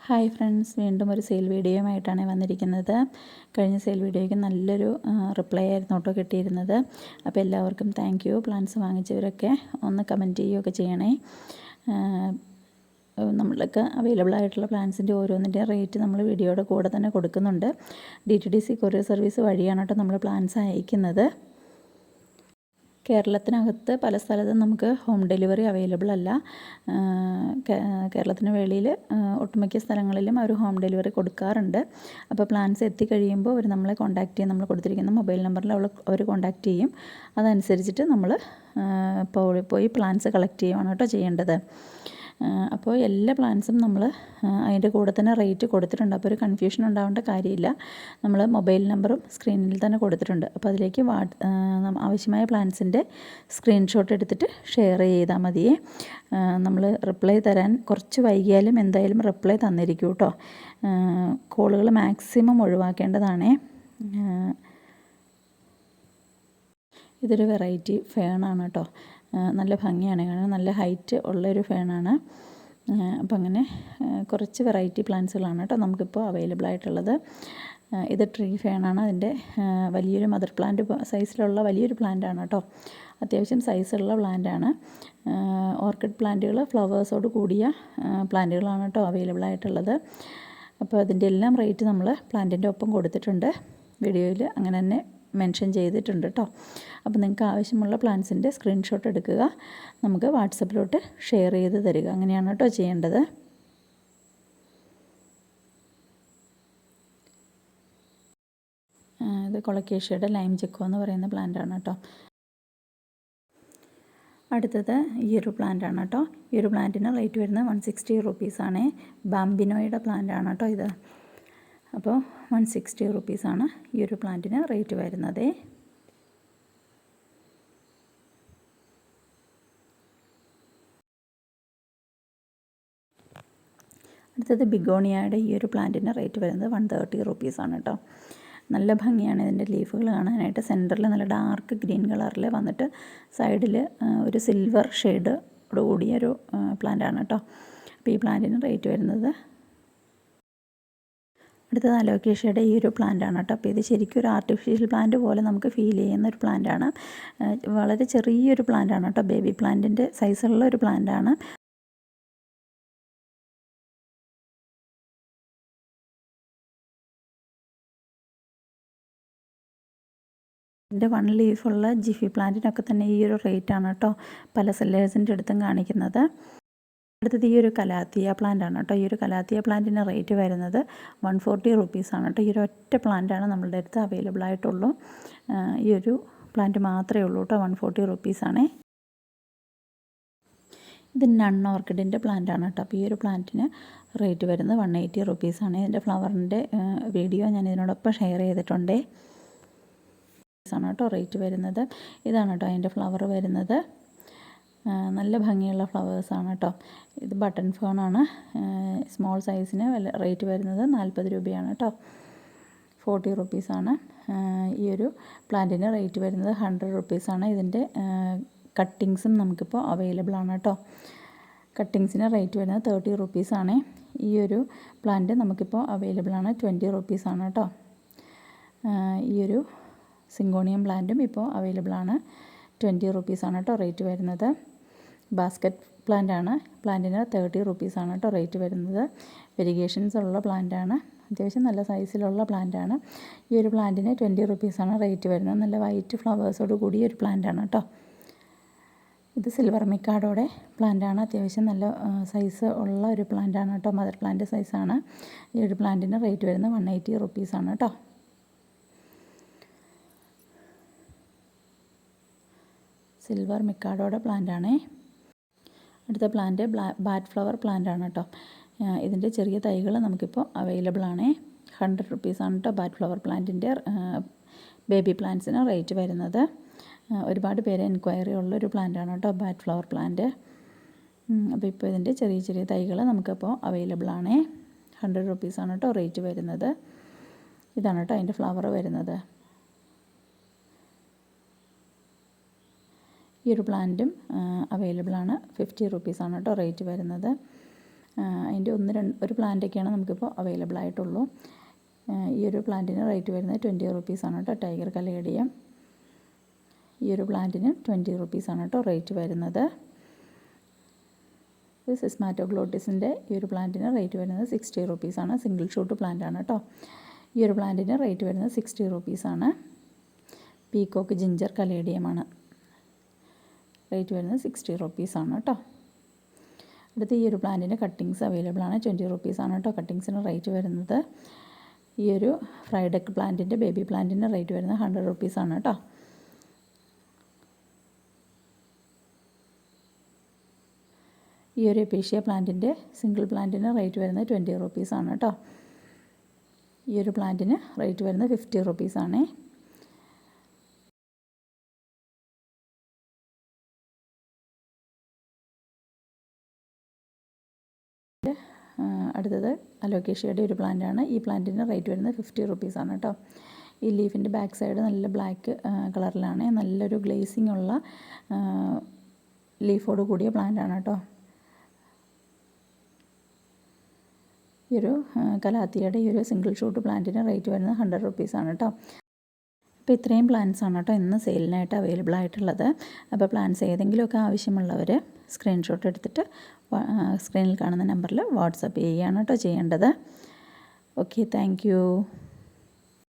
Hi friends, വീണ്ടും ഒരു sale വീഡിയോയുമായിട്ടാണ് വന്നിരിക്കുന്നത്. കഴിഞ്ഞ സെയിൽ വീഡിയോയ്ക്ക് നല്ലൊരു റിപ്ലൈ ആയിരുന്നു കേട്ടോ കിട്ടിയിരുന്നത്. അപ്പോൾ എല്ലാവർക്കും താങ്ക് യു. പ്ലാൻസ് വാങ്ങിച്ചവരൊക്കെ ഒന്ന് കമൻറ്റ് ചെയ്യുകയൊക്കെ ചെയ്യണേ. നമ്മൾക്ക് അവൈലബിൾ ആയിട്ടുള്ള പ്ലാൻസിൻ്റെ ഓരോന്നിൻ്റെ റേറ്റ് നമ്മൾ വീഡിയോയുടെ കൂടെ തന്നെ കൊടുക്കുന്നുണ്ട്. DTDC കൊറിയർ സർവീസ് വഴിയാണ് കേട്ടോ നമ്മൾ പ്ലാൻസ് അയക്കുന്നത്. കേരളത്തിനകത്ത് പല സ്ഥലത്തും നമുക്ക് ഹോം ഡെലിവറി അവൈലബിൾ അല്ല. കേരളത്തിന് വെളിയിൽ ഒട്ടുമിക്ക സ്ഥലങ്ങളിലും അവർ ഹോം ഡെലിവറി കൊടുക്കാറുണ്ട്. അപ്പോൾ പ്ലാൻസ് എത്തിക്കഴിയുമ്പോൾ അവർ നമ്മളെ കോൺടാക്റ്റ് ചെയ്യും. നമ്മൾ കൊടുത്തിരിക്കുന്ന മൊബൈൽ നമ്പറിൽ അവർ കോൺടാക്റ്റ് ചെയ്യും. അതനുസരിച്ചിട്ട് നമ്മൾ പോയി പ്ലാൻസ് കളക്ട് ചെയ്യുകയാണ് കേട്ടോ ചെയ്യേണ്ടത്. അപ്പോൾ എല്ലാ പ്ലാൻസും നമ്മൾ അതിൻ്റെ കൂടെ തന്നെ റേറ്റ് കൊടുത്തിട്ടുണ്ട്. അപ്പോൾ ഒരു കൺഫ്യൂഷൻ ഉണ്ടാവേണ്ട കാര്യമില്ല. നമ്മൾ മൊബൈൽ നമ്പറും സ്ക്രീനിൽ തന്നെ കൊടുത്തിട്ടുണ്ട്. അപ്പോൾ അതിലേക്ക് ആവശ്യമായ പ്ലാൻസിൻ്റെ സ്ക്രീൻഷോട്ട് എടുത്തിട്ട് ഷെയർ ചെയ്താൽ മതിയേ. നമ്മൾ റിപ്ലൈ തരാൻ കുറച്ച് വൈകിയാലും എന്തായാലും റിപ്ലൈ തന്നിരിക്കും കേട്ടോ. കോളുകൾ മാക്സിമം ഒഴിവാക്കേണ്ടതാണേ. ഇതൊരു വെറൈറ്റി ഫേണാണ് കേട്ടോ. നല്ല ഭംഗിയാണ് കാണാൻ. നല്ല ഹൈറ്റ് ഉള്ളൊരു ഫേണാണ്. അപ്പോൾ അങ്ങനെ കുറച്ച് വെറൈറ്റി പ്ലാന്റ്സുകളാണ് കേട്ടോ നമുക്കിപ്പോൾ അവൈലബിൾ ആയിട്ടുള്ളത്. ഇത് ട്രീ ഫേണാണ്. അതിൻ്റെ വലിയൊരു മദർ പ്ലാന്റ് സൈസിലുള്ള വലിയൊരു പ്ലാന്റാണ് കേട്ടോ. അത്യാവശ്യം സൈസുള്ള പ്ലാന്റാണ്. ഓർക്കിഡ് പ്ലാന്റുകൾ ഫ്ലവേഴ്സോട് കൂടിയ പ്ലാന്റുകളാണ് കേട്ടോ അവൈലബിൾ ആയിട്ടുള്ളത്. അപ്പോൾ അതിൻ്റെ എല്ലാം റേറ്റ് നമ്മൾ പ്ലാന്റിൻ്റെ ഒപ്പം കൊടുത്തിട്ടുണ്ട്. വീഡിയോയിൽ അങ്ങനെ തന്നെ മെൻഷൻ ചെയ്തിട്ടുണ്ട് കേട്ടോ. അപ്പോൾ നിങ്ങൾക്ക് ആവശ്യമുള്ള പ്ലാൻസിൻ്റെ സ്ക്രീൻഷോട്ട് എടുക്കുക, നമുക്ക് വാട്സപ്പിലോട്ട് ഷെയർ ചെയ്ത് തരിക. അങ്ങനെയാണ് കേട്ടോ ചെയ്യേണ്ടത്. ഇത് കൊളക്കേഷ്യയുടെ ലൈം ചെക്കോ എന്ന് പറയുന്ന പ്ലാന്റാണ് കേട്ടോ. അടുത്തത് ഈ ഒരു പ്ലാന്റാണ് കേട്ടോ. ഈ ഒരു പ്ലാന്റിന് റേറ്റ് വരുന്നത് 160 റുപ്പീസാണ്. ബാംബിനോയുടെ പ്ലാന്റാണ് കേട്ടോ ഇത്. അപ്പോൾ 160 റുപ്പീസാണ് ഈ ഒരു പ്ലാന്റിന് റേറ്റ് വരുന്നത്. അടുത്തത് ബിഗോണിയയുടെ ഈ ഒരു പ്ലാന്റിന് റേറ്റ് വരുന്നത് 130 റുപ്പീസാണ് കേട്ടോ. നല്ല ഭംഗിയാണ് ഇതിൻ്റെ ലീഫുകൾ കാണാനായിട്ട്. സെൻറ്ററിൽ നല്ല ഡാർക്ക് ഗ്രീൻ കളറിൽ വന്നിട്ട് സൈഡിൽ ഒരു സിൽവർ ഷെയ്ഡോട് കൂടിയൊരു പ്ലാന്റാണ് കേട്ടോ. അപ്പോൾ ഈ പ്ലാന്റിന് റേറ്റ് വരുന്നത്. അടുത്തത് അലോക്കേഷ്യയുടെ ഈ ഒരു പ്ലാന്റാണ് കേട്ടോ. അപ്പോൾ ഇത് ശരിക്കും ഒരു ആർട്ടിഫിഷ്യൽ പ്ലാന്റ് പോലെ നമുക്ക് ഫീൽ ചെയ്യുന്ന ഒരു പ്ലാന്റാണ്. വളരെ ചെറിയൊരു പ്ലാന്റാണ് കേട്ടോ. ബേബി പ്ലാന്റിൻ്റെ സൈസുള്ള ഒരു പ്ലാന്റാണ്. ഇതിൻ്റെ 1 ലീഫുള്ള ജിഫി പ്ലാന്റിനൊക്കെ തന്നെ ഈ ഒരു റേറ്റാണ് കേട്ടോ പല സെല്ലേഴ്സിൻ്റെ അടുത്തും കാണിക്കുന്നത്. അടുത്തത് ഈ ഒരു കലാത്തിയ പ്ലാന്റാണ് കേട്ടോ. ഈ ഒരു കലാത്തിയ പ്ലാന്റിന് റേറ്റ് വരുന്നത് 140 റുപ്പീസാണ് കേട്ടോ. ഈ ഒരു ഒറ്റ പ്ലാന്റാണ് നമ്മളുടെ അടുത്ത് അവൈലബിൾ ആയിട്ടുള്ളൂ. ഈ ഒരു പ്ലാന്റ് മാത്രമേ ഉള്ളൂ കേട്ടോ. 140 റുപ്പീസാണേ. ഇത് നൺ ഓർക്കിഡിൻ്റെ പ്ലാന്റാണ് കേട്ടോ. അപ്പോൾ ഈ ഒരു പ്ലാന്റിന് റേറ്റ് വരുന്നത് 180 റുപ്പീസാണ്. ഇതിൻ്റെ ഫ്ലവറിൻ്റെ വീഡിയോ ഞാൻ ഇതിനോടൊപ്പം ഷെയർ ചെയ്തിട്ടുണ്ട്. ആണ് കേട്ടോ റേറ്റ് വരുന്നത്. ഇതാണ് കേട്ടോ അതിൻ്റെ ഫ്ലവർ വരുന്നത്. നല്ല ഭംഗിയുള്ള ഫ്ലവേഴ്സാണ് കേട്ടോ. ഇത് ബട്ടൺ ഫേണാണ്. സ്മോൾ സൈസിന് റേറ്റ് വരുന്നത് 40 രൂപയാണ് കേട്ടോ. 40 റുപ്പീസാണ്. ഈ ഒരു പ്ലാന്റിന് റേറ്റ് വരുന്നത് 100 റുപ്പീസാണ്. ഇതിൻ്റെ കട്ടിങ്സും നമുക്കിപ്പോൾ അവൈലബിൾ ആണ് കേട്ടോ. കട്ടിങ്സിന് റേറ്റ് വരുന്നത് 30 റുപ്പീസാണ്. ഈ ഒരു പ്ലാന്റ് നമുക്കിപ്പോൾ അവൈലബിൾ ആണ് 20 റുപ്പീസാണ് കേട്ടോ. ഈ ഒരു സിങ്കോണിയം പ്ലാന്റും ഇപ്പോൾ അവൈലബിൾ ആണ്. 20 റുപ്പീസാണ് കേട്ടോ റേറ്റ് വരുന്നത്. ബാസ്ക്കറ്റ് പ്ലാന്റാണ്. പ്ലാന്റിന് 30 റുപ്പീസാണ് കേട്ടോ റേറ്റ് വരുന്നത്. വെരിഗേഷൻസ് ഉള്ള പ്ലാന്റാണ്. അത്യാവശ്യം നല്ല സൈസിലുള്ള പ്ലാന്റാണ്. ഈ ഒരു പ്ലാന്റിന് 20 റുപ്പീസാണ് റേറ്റ് വരുന്നത്. നല്ല വൈറ്റ് ഫ്ലവേഴ്സോട് കൂടിയ ഒരു പ്ലാന്റാണ് കേട്ടോ. ഇത് സിൽവർ മിക്കാഡോടെ പ്ലാന്റാണ്. അത്യാവശ്യം നല്ല സൈസ് ഉള്ള ഒരു പ്ലാന്റാണ് കേട്ടോ. മദർ പ്ലാന്റ് സൈസാണ്. ഈ ഒരു പ്ലാന്റിന് റേറ്റ് വരുന്നത് 180 റുപ്പീസാണ് കേട്ടോ. സിൽവർ മിക്കാഡോയുടെ പ്ലാന്റാണേ. അടുത്ത പ്ലാന്റ് ബാറ്റ് ഫ്ലവർ പ്ലാന്റാണ് കേട്ടോ. ഇതിൻ്റെ ചെറിയ തൈകൾ നമുക്കിപ്പോൾ അവൈലബിൾ ആണേ. 100 റുപ്പീസാണ് കേട്ടോ ബാറ്റ് ഫ്ലവർ പ്ലാന്റിൻ്റെ ബേബി പ്ലാന്റ്സിന് റേറ്റ് വരുന്നത്. ഒരുപാട് പേര് എൻക്വയറി ഉള്ളൊരു പ്ലാന്റാണ് കേട്ടോ ബാറ്റ് ഫ്ലവർ പ്ലാന്റ്. അപ്പോൾ ഇപ്പോൾ ഇതിൻ്റെ ചെറിയ ചെറിയ തൈകൾ നമുക്കിപ്പോൾ അവൈലബിൾ ആണേ. 100 റുപ്പീസാണ് കേട്ടോ റേറ്റ് വരുന്നത്. ഇതാണ് കേട്ടോ അതിൻ്റെ ഫ്ലവർ വരുന്നത്. ഈ ഒരു പ്ലാന്റും അവൈലബിൾ ആണ്. 50 റുപ്പീസാണ് കേട്ടോ റേറ്റ് വരുന്നത്. അതിൻ്റെ ഒരു പ്ലാന്റൊക്കെയാണ് നമുക്കിപ്പോൾ അവൈലബിൾ ആയിട്ടുള്ളൂ. ഈ ഒരു പ്ലാന്റിന് റേറ്റ് വരുന്നത് 20 റുപ്പീസാണ് കേട്ടോ. ടൈഗർ കലേഡിയം ഈ ഒരു പ്ലാന്റിന് 20 റുപ്പീസാണ് കേട്ടോ റേറ്റ് വരുന്നത്. ഇത് സിസ്മാറ്റോഗ്ലോട്ടിസിൻ്റെ ഈ ഒരു പ്ലാന്റിന് റേറ്റ് വരുന്നത് 60 റുപ്പീസാണ്. സിംഗിൾ ഷൂട്ട് പ്ലാന്റാണ് കേട്ടോ. ഈ ഒരു പ്ലാന്റിന് റേറ്റ് വരുന്നത് 60 റുപ്പീസാണ്. Peacock ginger കലേഡിയമാണ്. റേറ്റ് വരുന്നത് 60 റുപ്പീസാണ് കേട്ടോ. അടുത്ത് ഈ ഒരു പ്ലാന്റിൻ്റെ കട്ടിങ്സ് അവൈലബിൾ ആണ്. 20 റുപ്പീസാണ് കേട്ടോ കട്ടിങ്സിന് റേറ്റ് വരുന്നത്. ഈ ഒരു ഫ്രൈഡെക്ക് പ്ലാന്റിൻ്റെ ബേബി പ്ലാന്റിൻ്റെ റേറ്റ് വരുന്നത് 100 റുപ്പീസാണ് കേട്ടോ. ഈ ഒരു എപ്പീഷ്യ പ്ലാന്റിൻ്റെ സിംഗിൾ പ്ലാന്റിന് റേറ്റ് വരുന്നത് 20 റുപ്പീസാണ് കേട്ടോ. ഈ ഒരു പ്ലാന്റിന് റേറ്റ് വരുന്നത് 50 റുപ്പീസാണേ. അടുത്തത് അലോക്കേഷ്യയുടെ ഒരു പ്ലാന്റാണ്. ഈ പ്ലാന്റിന് റേറ്റ് വരുന്നത് 50 റുപ്പീസാണ് കേട്ടോ. ഈ ലീഫിൻ്റെ ബാക്ക് സൈഡ് നല്ല ബ്ലാക്ക് കളറിലാണ്. നല്ലൊരു ഗ്ലേസിംഗ് ഉള്ള ലീഫോട് കൂടിയ പ്ലാന്റാണ് കേട്ടോ. ഈ ഒരു കലാത്തിയുടെ ഈ ഒരു സിംഗിൾ ഷൂട്ട് പ്ലാന്റിന് റേറ്റ് വരുന്നത് 100 റുപ്പീസാണ് കേട്ടോ. അപ്പോൾ ഇത്രയും പ്ലാന്റ്സാണ് കേട്ടോ ഇന്ന് സെയിലിനായിട്ട് അവൈലബിൾ ആയിട്ടുള്ളത്. അപ്പോൾ പ്ലാന്റ്സ് ഏതെങ്കിലുമൊക്കെ ആവശ്യമുള്ളവർ സ്ക്രീൻഷോട്ട് എടുത്തിട്ട് സ്ക്രീനിൽ കാണുന്ന നമ്പറിൽ വാട്സപ്പ് ചെയ്യുകയാണ് കേട്ടോ ചെയ്യേണ്ടത്. Okay, thank you.